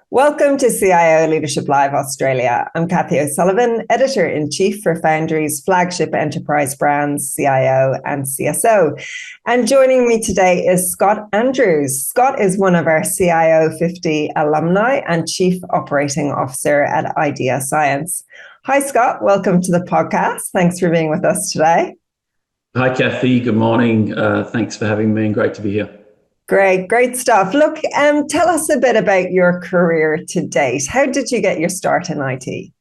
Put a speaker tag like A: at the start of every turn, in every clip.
A: Welcome to CIO Leadership Live Australia. I'm Kathy O'Sullivan, Editor-in-Chief for Foundry's flagship enterprise brands, CIO and CSO. And joining me today is Scott Andrews. Scott is one of our CIO 50 alumni and Chief Operating Officer at Idea Science. Hi, Scott. Welcome to the podcast. Thanks for being with us today.
B: Hi, Kathy. Good morning. Thanks for having me and great to be here.
A: Great stuff. Look, tell us a bit about your career to date. How did you get your start in IT?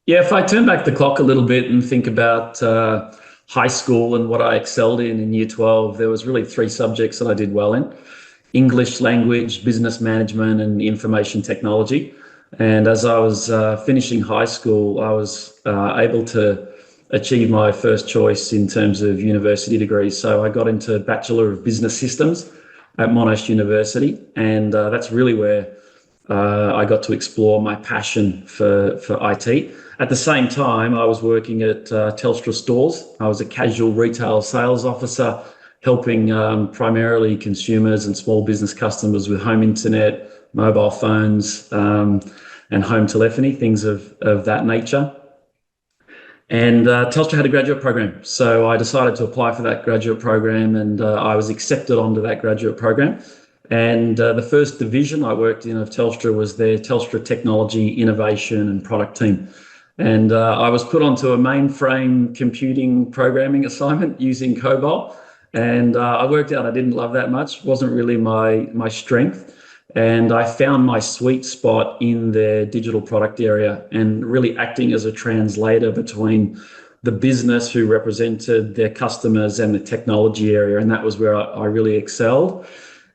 B: Yeah, if I turn back the clock a little bit and think about high school and what I excelled in year 12, there was really three subjects that I did well in: English language, business management, and information technology. And as I was finishing high school, I was able to achieve my first choice in terms of university degrees. So I got into Bachelor of Business Systems at Monash University, and that's really where I got to explore my passion for IT. At the same time, I was working at Telstra Stores. I was a casual retail sales officer, helping primarily consumers and small business customers with home internet, mobile phones, and home telephony, things of that nature. And Telstra had a graduate program. So I decided to apply for that graduate program, and I was accepted onto that graduate program. And the first division I worked in of Telstra was their Telstra Technology, Innovation and Product team. And I was put onto a mainframe computing programming assignment using COBOL. And I worked out I didn't love that much, wasn't really my strength. And I found my sweet spot in the digital product area and really acting as a translator between the business who represented their customers and the technology area. And that was where I really excelled,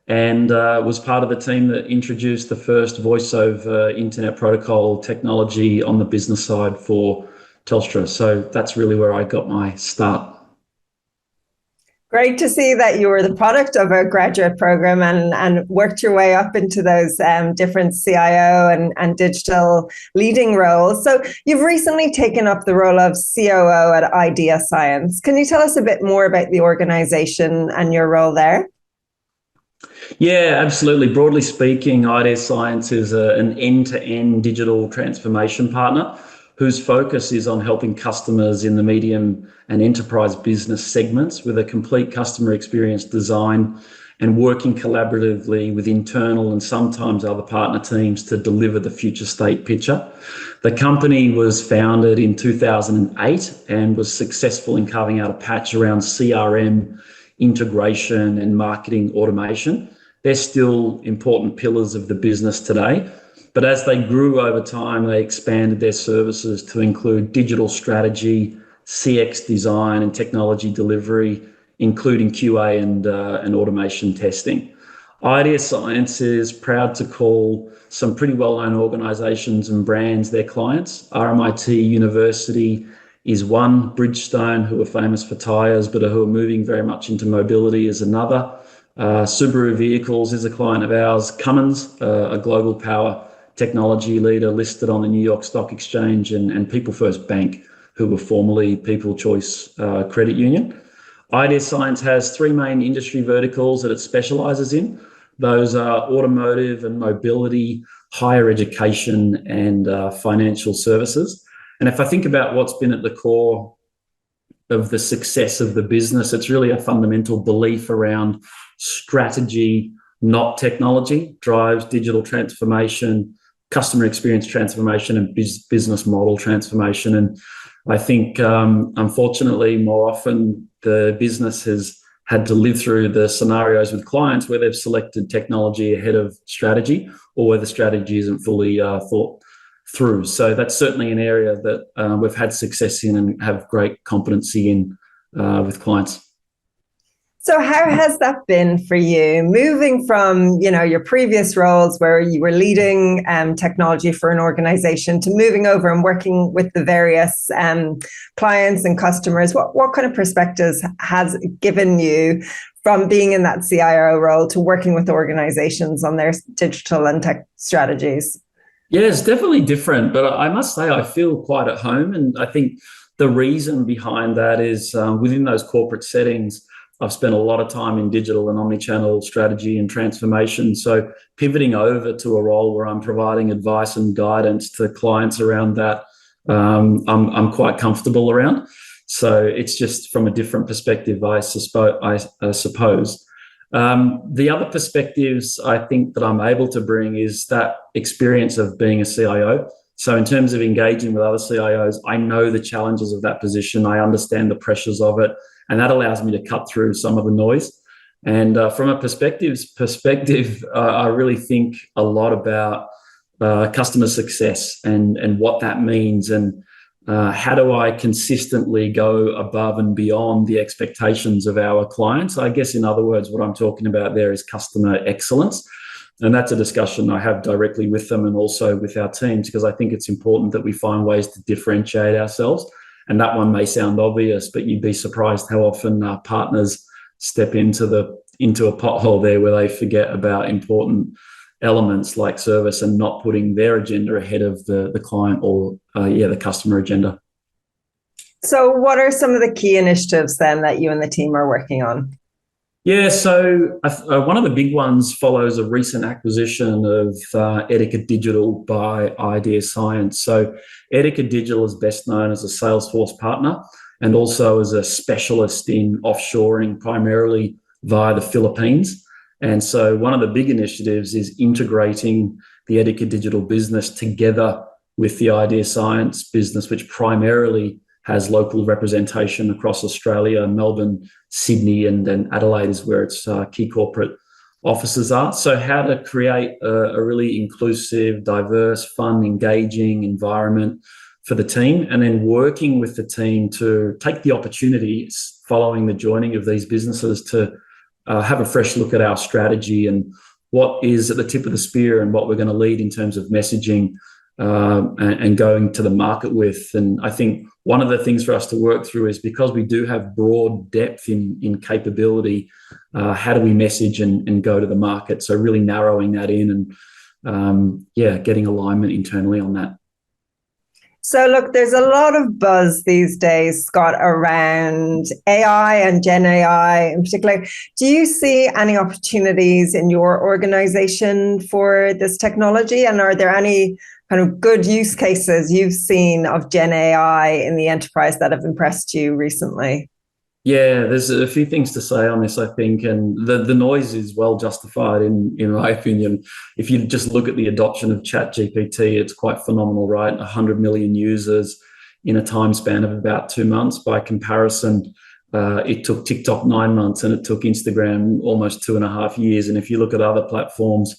B: and was part of the team that introduced the first voice over internet protocol technology on the business side for Telstra. So that's really where I got my start.
A: Great to see that you were the product of a graduate program and worked your way up into those different CIO and digital leading roles. So you've recently taken up the role of COO at Idea Science. Can you tell us a bit more about the organization and your role there?
B: Yeah, absolutely. Broadly speaking, Idea Science is an end-to-end digital transformation partner whose focus is on helping customers in the medium and enterprise business segments with a complete customer experience design and working collaboratively with internal and sometimes other partner teams to deliver the future state picture. The company was founded in 2008 and was successful in carving out a patch around CRM, integration and marketing automation. They're still important pillars of the business today. But as they grew over time, they expanded their services to include digital strategy, CX design and technology delivery, including QA and automation testing. Idea Science is proud to call some pretty well-known organisations and brands their clients. RMIT University is one, Bridgestone, who are famous for tyres but who are moving very much into mobility, is another. Subaru Vehicles is a client of ours. Cummins, a global power technology leader listed on the New York Stock Exchange, and People First Bank, who were formerly People Choice Credit Union. Idea Science has three main industry verticals that it specialises in. Those are automotive and mobility, higher education and financial services. And if I think about what's been at the core of the success of the business, it's really a fundamental belief around strategy, not technology, drives digital transformation, customer experience transformation and business model transformation. And I think, unfortunately, more often the business has had to live through the scenarios with clients where they've selected technology ahead of strategy or where the strategy isn't fully thought through. So that's certainly an area that we've had success in and have great competency in with clients.
A: So how has that been for you, moving from, your previous roles where you were leading technology for an organization to moving over and working with the various clients and customers? What kind of perspectives has it given you from being in that CIO role to working with organizations on their digital and tech strategies?
B: Yeah, it's definitely different, but I must say I feel quite at home. And I think the reason behind that is within those corporate settings, I've spent a lot of time in digital and omnichannel strategy and transformation. So pivoting over to a role where I'm providing advice and guidance to clients around that, I'm quite comfortable around. So it's just from a different perspective, I suppose. The other perspectives I think that I'm able to bring is that experience of being a CIO. So in terms of engaging with other CIOs, I know the challenges of that position. I understand the pressures of it, and that allows me to cut through some of the noise. And from a perspective, I really think a lot about customer success and what that means, and how do I consistently go above and beyond the expectations of our clients. I guess, in other words, what I'm talking about there is customer excellence. And that's a discussion I have directly with them and also with our teams, because I think it's important that we find ways to differentiate ourselves. And that one may sound obvious, but you'd be surprised how often partners step into a pothole there where they forget about important elements like service and not putting their agenda ahead of the client or the customer agenda.
A: So what are some of the key initiatives then that you and the team are working on?
B: Yeah, so one of the big ones follows a recent acquisition of Etica Digital by Idea Science. So Etica Digital is best known as a Salesforce partner and also as a specialist in offshoring, primarily via the Philippines. And so one of the big initiatives is integrating the Etica Digital business together with the Idea Science business, which primarily has local representation across Australia. Melbourne, Sydney, and Adelaide is where its key corporate offices are. So how to create a really inclusive, diverse, fun, engaging environment for the team, and then working with the team to take the opportunities following the joining of these businesses to have a fresh look at our strategy and what is at the tip of the spear and what we're going to lead in terms of messaging and going to the market with. And I think one of the things for us to work through is, because we do have broad depth in capability, how do we message and go to the market? So really narrowing that in and getting alignment internally on that.
A: So look, there's a lot of buzz these days, Scott, around AI and Gen AI in particular. Do you see any opportunities in your organization for this technology? And are there any kind of good use cases you've seen of Gen AI in the enterprise that have impressed you recently?
B: Yeah, there's a few things to say on this, I think, and the noise is well justified in my opinion. If you just look at the adoption of ChatGPT, it's quite phenomenal, right? 100 million users in a time span of about 2 months. By comparison, it took TikTok 9 months and it took Instagram almost 2.5 years. And if you look at other platforms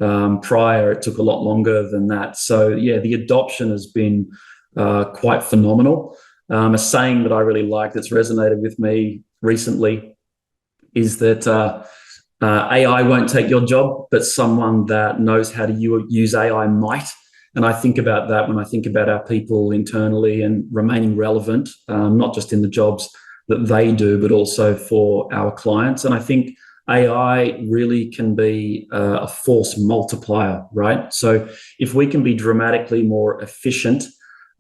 B: prior, it took a lot longer than that. So yeah, the adoption has been quite phenomenal. A saying that I really like that's resonated with me recently is that AI won't take your job, but someone that knows how to use AI might. And I think about that when I think about our people internally and remaining relevant, not just in the jobs that they do, but also for our clients. And I think AI really can be a force multiplier, right? So if we can be dramatically more efficient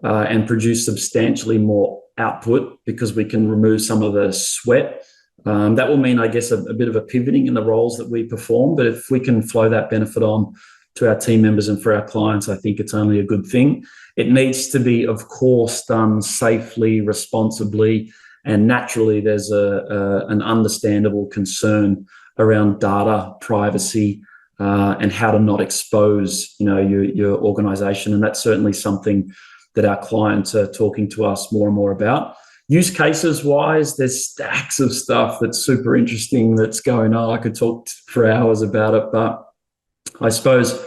B: and produce substantially more output because we can remove some of the sweat, that will mean, I guess, a bit of a pivoting in the roles that we perform. But if we can flow that benefit on to our team members and for our clients, I think it's only a good thing. It needs to be, of course, done safely, responsibly, and naturally there's an understandable concern around data privacy and how to not expose, your organization. And that's certainly something that our clients are talking to us more and more about. Use cases wise, there's stacks of stuff that's super interesting that's going on. I could talk for hours about it, but I suppose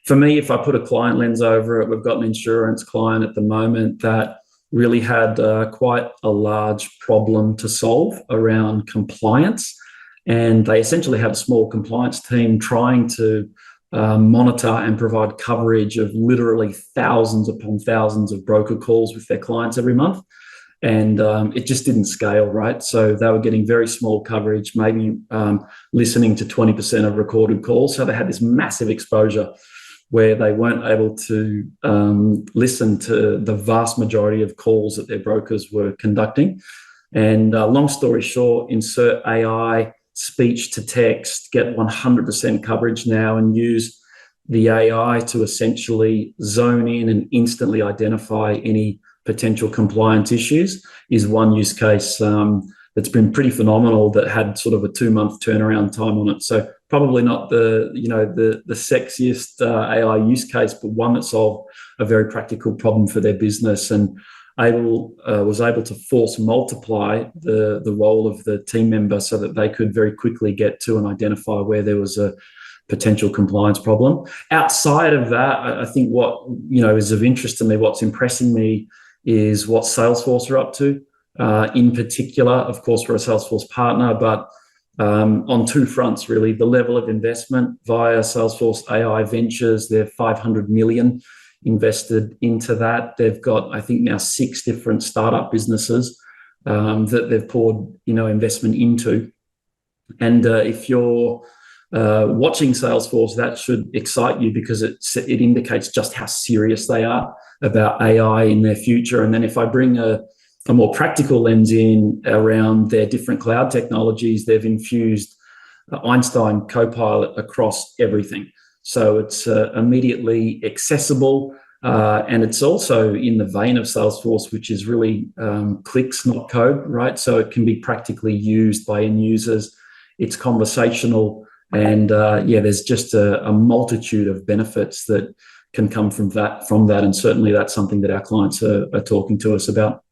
B: for me, if I put a client lens over it, we've got an insurance client at the moment that really had quite a large problem to solve around compliance. And they essentially had a small compliance team trying to monitor and provide coverage of literally thousands upon thousands of broker calls with their clients every month. And it just didn't scale, right? So they were getting very small coverage, maybe listening to 20% of recorded calls. So they had this massive exposure where they weren't able to listen to the vast majority of calls that their brokers were conducting. And long story short, insert AI, speech to text, get 100% coverage now, and use the AI to essentially zone in and instantly identify any potential compliance issues is one use case that's been pretty phenomenal, that had sort of a 2-month turnaround time on it. So probably not the sexiest AI use case, but one that solved a very practical problem for their business, and was able to force multiply the role of the team member so that they could very quickly get to and identify where there was a potential compliance problem. Outside of that, I think what is of interest to me, what's impressing me, is what Salesforce are up to. In particular, of course, we're a Salesforce partner, but on two fronts, really. The level of investment via Salesforce AI Ventures, they're $500 million invested into that. They've got, I think, now 6 different startup businesses that they've poured investment into. And if you're watching Salesforce, that should excite you, because it indicates just how serious they are about AI in their future. And then if I bring a more practical lens in around their different cloud technologies, they've infused Einstein Copilot across everything. So it's immediately accessible, and it's also in the vein of Salesforce, which is really clicks, not code, right? So it can be practically used by end users. It's conversational, and there's just a multitude of benefits that can come from that. And certainly that's something that our clients are talking to us about.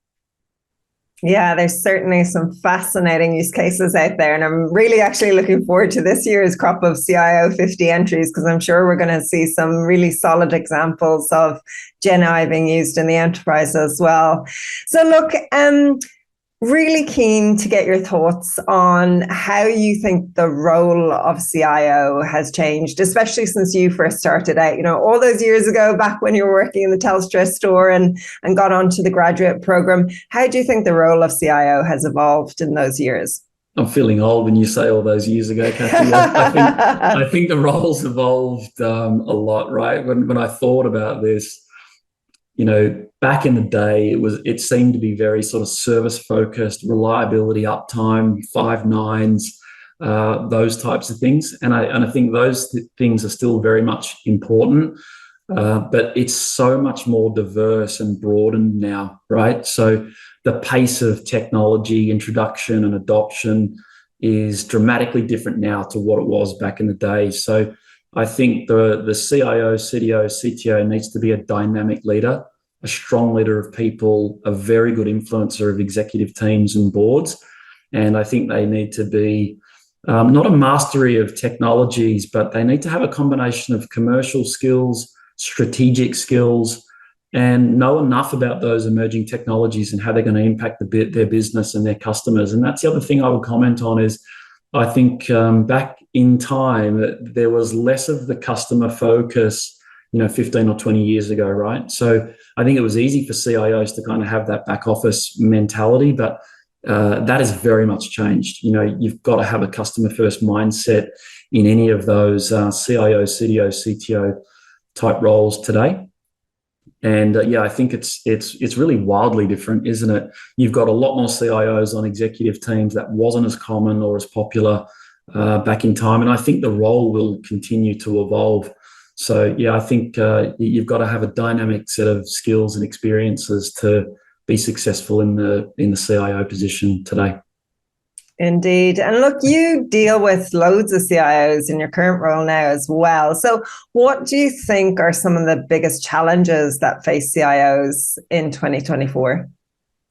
A: Yeah, there's certainly some fascinating use cases out there. And I'm really actually looking forward to this year's crop of CIO 50 entries, because I'm sure we're going to see some really solid examples of Gen AI being used in the enterprise as well. So look, really keen to get your thoughts on how you think the role of CIO has changed, especially since you first started out, all those years ago, back when you were working in the Telstra store and got onto the graduate program. How do you think the role of CIO has evolved in those years?
B: I'm feeling old when you say all those years ago, Kathy. I think the role's evolved a lot, right? When I thought about this, back in the day, it seemed to be very sort of service focused, reliability, uptime, 5 nines, those types of things. And I think those things are still very much important, but it's so much more diverse and broadened now, right? So the pace of technology introduction and adoption is dramatically different now to what it was back in the day. So I think the CIO, CDO, CTO needs to be a dynamic leader, a strong leader of people, a very good influencer of executive teams and boards. And I think they need to be not a mastery of technologies, but they need to have a combination of commercial skills, strategic skills, and know enough about those emerging technologies and how they're going to impact their business and their customers. And that's the other thing I would comment on is, I think back in time, there was less of the customer focus, 15 or 20 years ago, right? So I think it was easy for CIOs to kind of have that back office mentality, but that has very much changed. You've got to have a customer first mindset in any of those CIO, CDO, CTO type roles today. And I think it's really wildly different, isn't it? You've got a lot more CIOs on executive teams. That wasn't as common or as popular back in time. And I think the role will continue to evolve. So, I think you've got to have a dynamic set of skills and experiences to be successful in the CIO position today.
A: Indeed. And look, you deal with loads of CIOs in your current role now as well. So what do you think are some of the biggest challenges that face CIOs in 2024?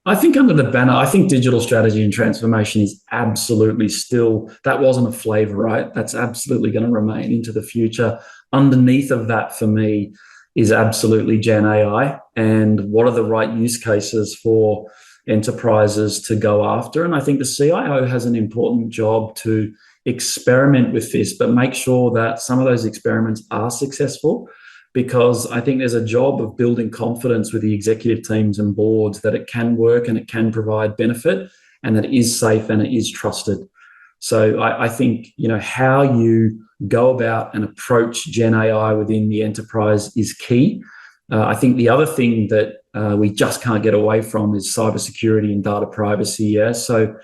B: I think under the banner, I think digital strategy and transformation is absolutely still, that wasn't a flavor, right? That's absolutely going to remain into the future. Underneath of that for me is absolutely Gen AI, and what are the right use cases for enterprises to go after. And I think the CIO has an important job to experiment with this, but make sure that some of those experiments are successful, because I think there's a job of building confidence with the executive teams and boards that it can work and it can provide benefit and that it is safe and it is trusted. So I think, how you go about and approach Gen AI within the enterprise is key. I think the other thing that we just can't get away from is cybersecurity and data privacy. Yeah, so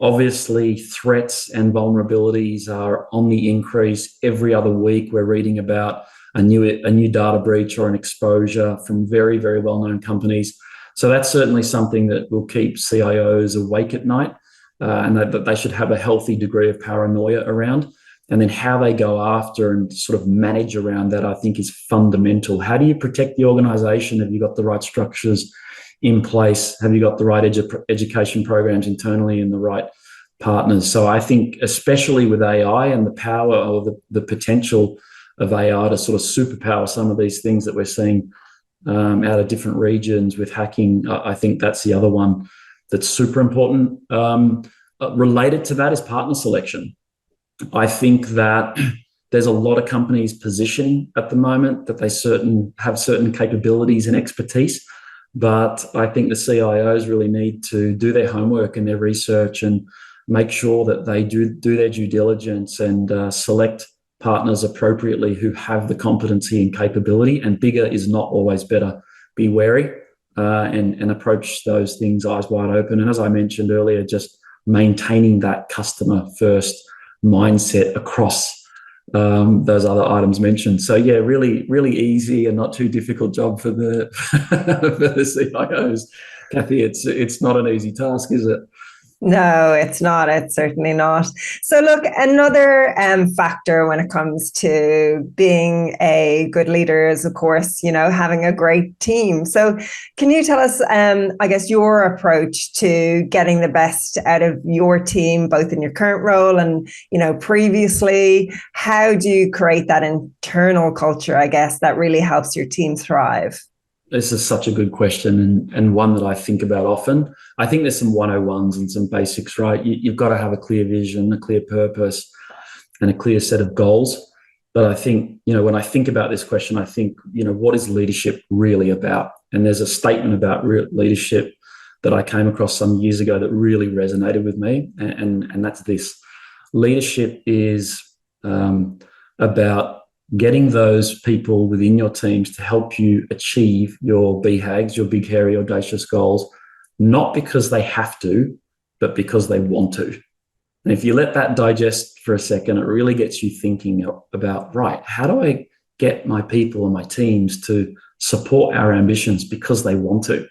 B: obviously threats and vulnerabilities are on the increase. Every other week, we're reading about a new data breach or an exposure from very, very well-known companies. So that's certainly something that will keep CIOs awake at night, and that they should have a healthy degree of paranoia around. And then how they go after and sort of manage around that, I think, is fundamental. How do you protect the organization? Have you got the right structures in place? Have you got the right education programs internally and the right partners? So I think, especially with AI and the power or the potential of AI to sort of superpower some of these things that we're seeing out of different regions with hacking, I think that's the other one that's super important. Related to that is partner selection. I think that there's a lot of companies positioning at the moment that they have certain capabilities and expertise, but I think the CIOs really need to do their homework and their research and make sure that they do their due diligence and select partners appropriately who have the competency and capability. And bigger is not always better. Be wary and approach those things eyes wide open. And as I mentioned earlier, just maintaining that customer first mindset across those other items mentioned. So yeah, really, really easy and not too difficult job for the for the CIOs. Kathy, it's not an easy task, is it?
A: No, it's not. It's certainly not. So look, another factor when it comes to being a good leader is, of course, having a great team. So can you tell us, I guess, your approach to getting the best out of your team, both in your current role and, previously? How do you create that internal culture, I guess, that really helps your team thrive?
B: This is such a good question and one that I think about often. I think there's some 101s and some basics, right? You've got to have a clear vision, a clear purpose, and a clear set of goals. But I think, when I think about this question, I think, what is leadership really about? And there's a statement about leadership that I came across some years ago that really resonated with me. And that's this: leadership is about getting those people within your teams to help you achieve your BHAGs, your big, hairy, audacious goals, not because they have to, but because they want to. And if you let that digest for a second, it really gets you thinking about, right, how do I get my people and my teams to support our ambitions because they want to?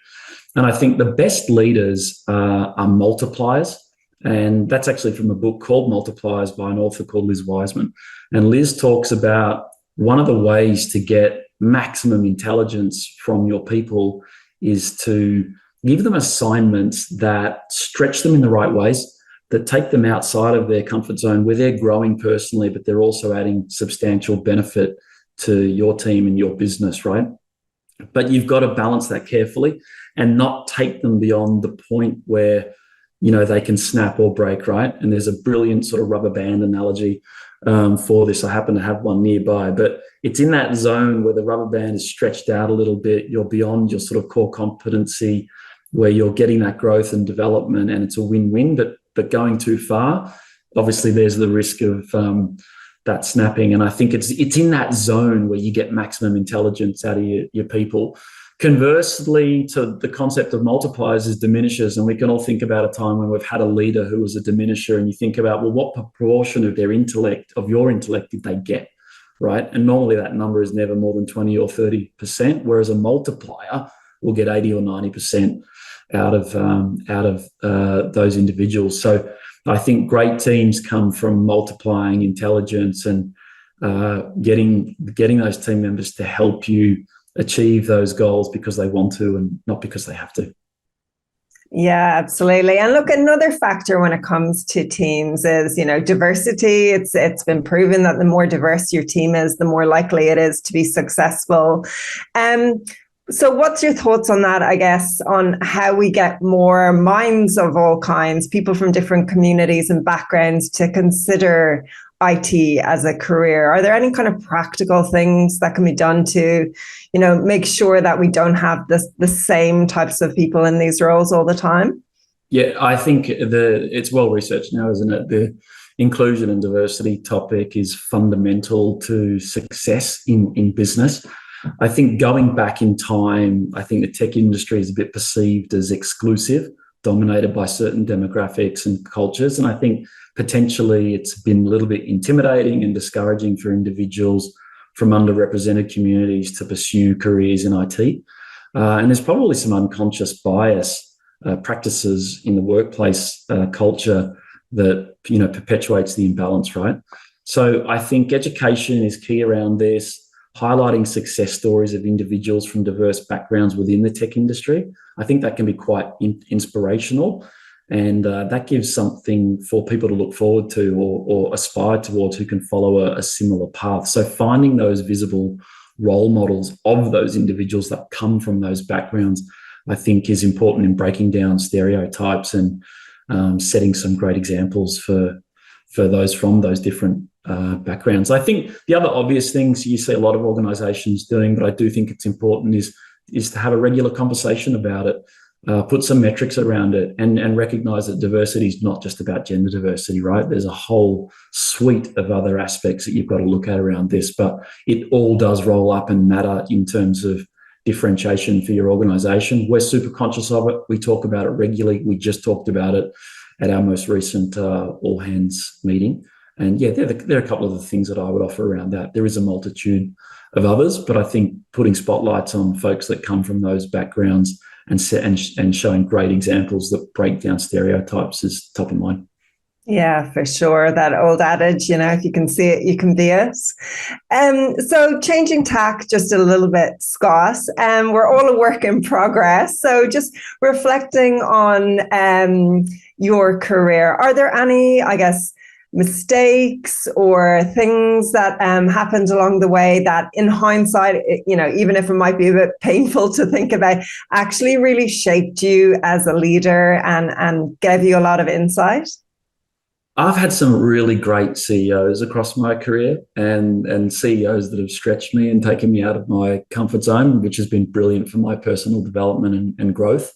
B: And I think the best leaders are multipliers. And that's actually from a book called Multipliers by an author called Liz Wiseman. And Liz talks about one of the ways to get maximum intelligence from your people is to give them assignments that stretch them in the right ways, that take them outside of their comfort zone, where they're growing personally, but they're also adding substantial benefit to your team and your business, right? But you've got to balance that carefully and not take them beyond the point where they can snap or break, right? And there's a brilliant sort of rubber band analogy for this. I happen to have one nearby, but it's in that zone where the rubber band is stretched out a little bit. You're beyond your sort of core competency, where you're getting that growth and development, and it's a win-win. But going too far, obviously, there's the risk of that snapping. And I think it's in that zone where you get maximum intelligence out of your people. Conversely, to the concept of multipliers is diminishers. And we can all think about a time when we've had a leader who was a diminisher, and you think about, well, what proportion of your intellect did they get, right? And normally that number is never more than 20 or 30%, whereas a multiplier will get 80 or 90% out of those individuals. So I think great teams come from multiplying intelligence and getting those team members to help you achieve those goals because they want to and not because they have to.
A: Yeah, absolutely. And look, another factor when it comes to teams is, diversity. It's been proven that the more diverse your team is, the more likely it is to be successful. So what's your thoughts on that, I guess, on how we get more minds of all kinds, people from different communities and backgrounds to consider IT as a career? Are there any kind of practical things that can be done to, make sure that we don't have the same types of people in these roles all the time?
B: Yeah, I think it's well researched now, isn't it? The inclusion and diversity topic is fundamental to success in business. I think going back in time, I think the tech industry is a bit perceived as exclusive, dominated by certain demographics and cultures. And I think potentially it's been a little bit intimidating and discouraging for individuals from underrepresented communities to pursue careers in IT. And there's probably some unconscious bias practices in the workplace culture that perpetuates the imbalance, right? So I think education is key around this, highlighting success stories of individuals from diverse backgrounds within the tech industry. I think that can be quite inspirational, and that gives something for people to look forward to or aspire towards who can follow a similar path. So finding those visible role models of those individuals that come from those backgrounds, I think, is important in breaking down stereotypes and setting some great examples for those from those different backgrounds. I think the other obvious things you see a lot of organisations doing, but I do think it's important, is to have a regular conversation about it, put some metrics around it, and recognise that diversity is not just about gender diversity, right? There's a whole suite of other aspects that you've got to look at around this, but it all does roll up and matter in terms of differentiation for your organisation. We're super conscious of it. We talk about it regularly. We just talked about it at our most recent all hands meeting. And yeah, there are a couple of the things that I would offer around that. There is a multitude of others, but I think putting spotlights on folks that come from those backgrounds and showing great examples that break down stereotypes is top of mind.
A: Yeah, for sure. That old adage, if you can see it, you can be it. So changing tack just a little bit, Scott, we're all a work in progress. So just reflecting on your career, are there any, mistakes or things that happened along the way that in hindsight, even if it might be a bit painful to think about, actually really shaped you as a leader and gave you a lot of insight?
B: I've had some really great CEOs across my career and CEOs that have stretched me and taken me out of my comfort zone, which has been brilliant for my personal development and growth.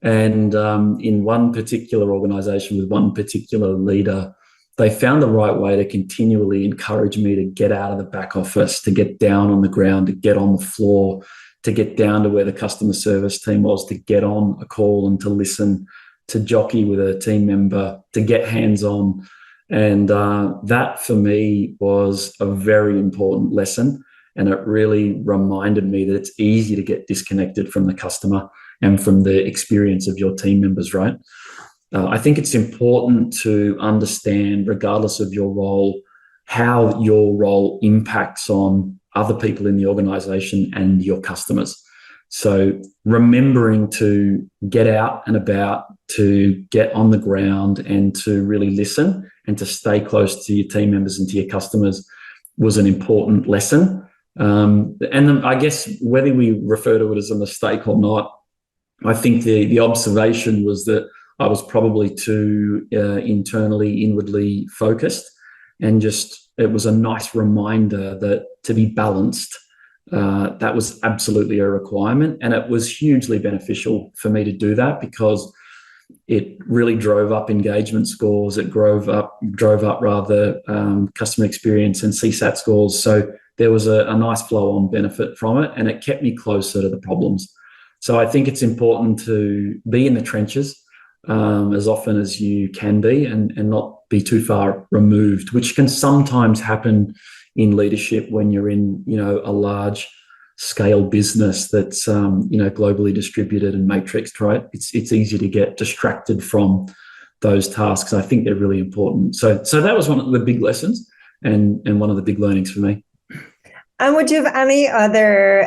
B: And in one particular organisation with one particular leader, they found the right way to continually encourage me to get out of the back office, to get down on the ground, to get on the floor, to get down to where the customer service team was, to get on a call and to listen, to jockey with a team member, to get hands-on. And that for me was a very important lesson. And it really reminded me that it's easy to get disconnected from the customer and from the experience of your team members, right? I think it's important to understand, regardless of your role, how your role impacts on other people in the organisation and your customers. So remembering to get out and about, to get on the ground and to really listen and to stay close to your team members and to your customers was an important lesson. And then I guess whether we refer to it as a mistake or not, I think the observation was that I was probably too inwardly focused, and just it was a nice reminder that to be balanced, that was absolutely a requirement. And it was hugely beneficial for me to do that because it really drove up engagement scores. It drove up customer experience and CSAT scores. So there was a nice flow-on benefit from it, and it kept me closer to the problems. So I think it's important to be in the trenches as often as you can be and not be too far removed, which can sometimes happen in leadership when you're in, a large scale business that's, globally distributed and matrixed, right? It's easy to get distracted from those tasks. I think they're really important. So that was one of the big lessons and one of the big learnings for me.
A: And would you have any other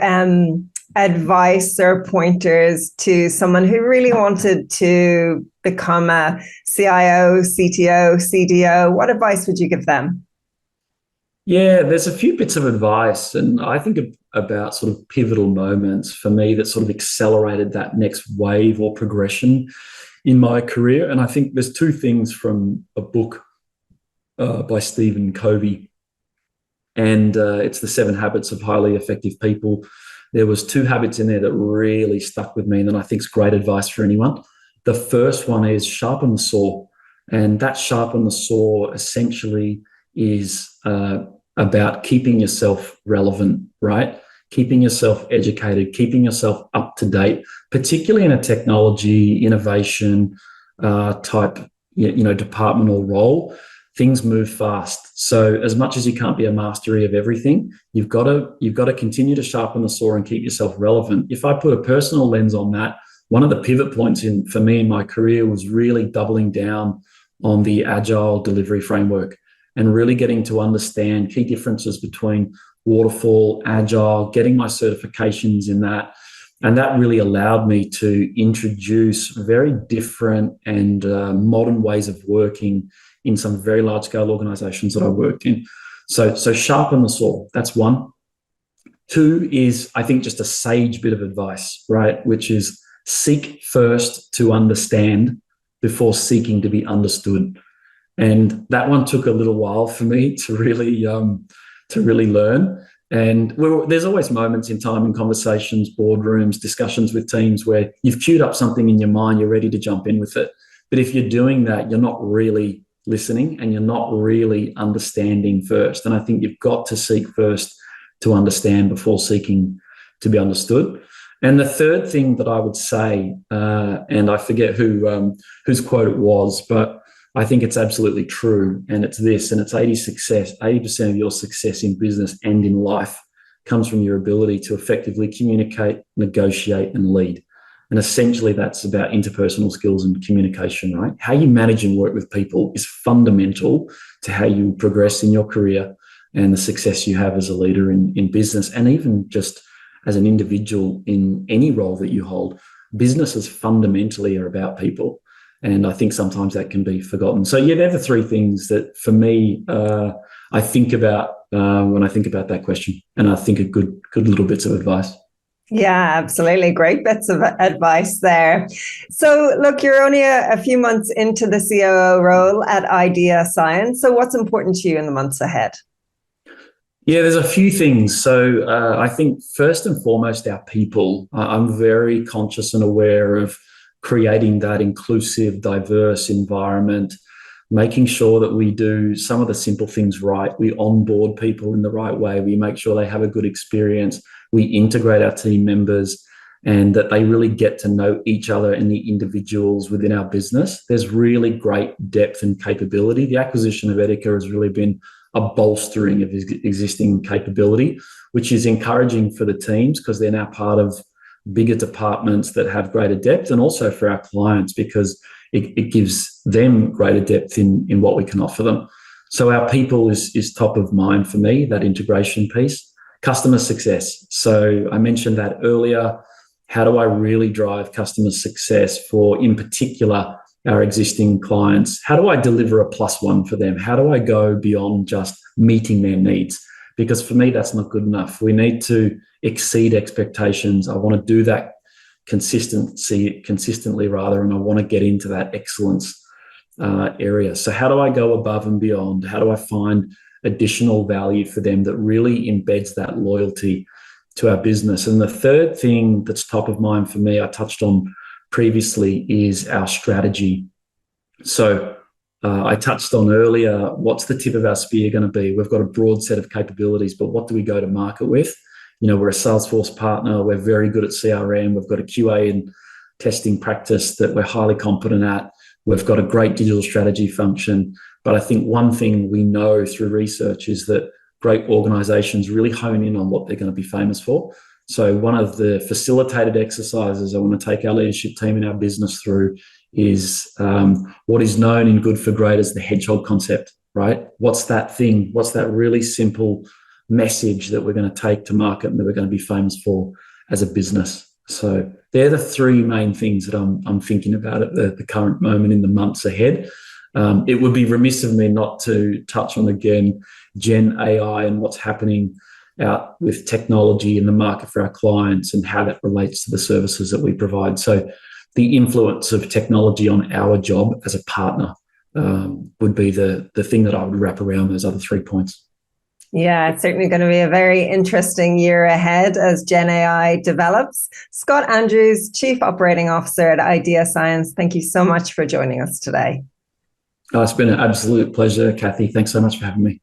A: advice or pointers to someone who really wanted to become a CIO, CTO, CDO? What advice would you give them?
B: Yeah, there's a few bits of advice, and I think about sort of pivotal moments for me that sort of accelerated that next wave or progression in my career. And I think there's two things from a book by Stephen Covey, and it's The 7 Habits of Highly Effective People. There was 2 habits in there that really stuck with me, and I think it's great advice for anyone. The first one is sharpen the saw, and that sharpen the saw essentially is about keeping yourself relevant, right? keeping yourself educated, keeping yourself up to date, particularly in a technology innovation type, departmental role. Things move fast. So as much as you can't be a mastery of everything, you've got to continue to sharpen the saw and keep yourself relevant. If I put a personal lens on that, one of the pivot points for me in my career was really doubling down on the agile delivery framework and really getting to understand key differences between waterfall, agile, getting my certifications in that. And that really allowed me to introduce very different and modern ways of working in some very large scale organizations that I worked in. So sharpen the saw. That's one. Two is, I think, just a sage bit of advice, right? Which is seek first to understand before seeking to be understood. And that one took a little while for me to really learn. And there's always moments in time in conversations, boardrooms, discussions with teams where you've queued up something in your mind, you're ready to jump in with it. But if you're doing that, you're not really listening and you're not really understanding first. And I think you've got to seek first to understand before seeking to be understood. And the third thing that I would say, and I forget whose quote it was, but I think it's absolutely true, and it's this, and it's 80% of your success in business and in life comes from your ability to effectively communicate, negotiate, and lead. And essentially that's about interpersonal skills and communication, right? How you manage and work with people is fundamental to how you progress in your career and the success you have as a leader in business, and even just as an individual in any role that you hold. Businesses fundamentally are about people. And I think sometimes that can be forgotten. So yeah, they're the three things that for me, I think about when I think about that question. And I think a good little bits of advice.
A: Yeah, absolutely. Great bits of advice there. So look, you're only a few months into the COO role at Idea Science. So what's important to you in the months ahead?
B: Yeah, there's a few things. So I think first and foremost, our people. I'm very conscious and aware of creating that inclusive, diverse environment, making sure that we do some of the simple things right. We onboard people in the right way. We make sure they have a good experience. We integrate our team members and that they really get to know each other and the individuals within our business. There's really great depth and capability. The acquisition of Etica has really been a bolstering of existing capability, which is encouraging for the teams because they're now part of bigger departments that have greater depth, and also for our clients because it gives them greater depth in what we can offer them. So our people is top of mind for me, that integration piece. Customer success. So I mentioned that earlier. How do I really drive customer success for, in particular, our existing clients? How do I deliver a +1 for them? How do I go beyond just meeting their needs? Because for me, that's not good enough. We need to exceed expectations. I want to do that consistently rather, and I want to get into that excellence area. So how do I go above and beyond? How do I find additional value for them that really embeds that loyalty to our business? And the third thing that's top of mind for me, I touched on previously, is our strategy. So I touched on earlier, what's the tip of our spear going to be? We've got a broad set of capabilities, but what do we go to market with? We're a Salesforce partner. We're very good at CRM. We've got a QA and testing practice that we're highly competent at. We've got a great digital strategy function. But I think one thing we know through research is that great organizations really hone in on what they're going to be famous for. So one of the facilitated exercises I want to take our leadership team and our business through is what is known in Good for Great as the hedgehog concept, right? What's that thing? What's that really simple message that we're going to take to market and that we're going to be famous for as a business? So they're the three main things that I'm thinking about at the current moment in the months ahead. It would be remiss of me not to touch on again Gen AI and what's happening out with technology in the market for our clients and how that relates to the services that we provide. So the influence of technology on our job as a partner would be the thing that I would wrap around those other 3 points.
A: Yeah, it's certainly going to be a very interesting year ahead as Gen AI develops. Scott Andrews, Chief Operating Officer at Idea Science, thank you so much for joining us today.
B: It's been an absolute pleasure, Kathy. Thanks so much for having me.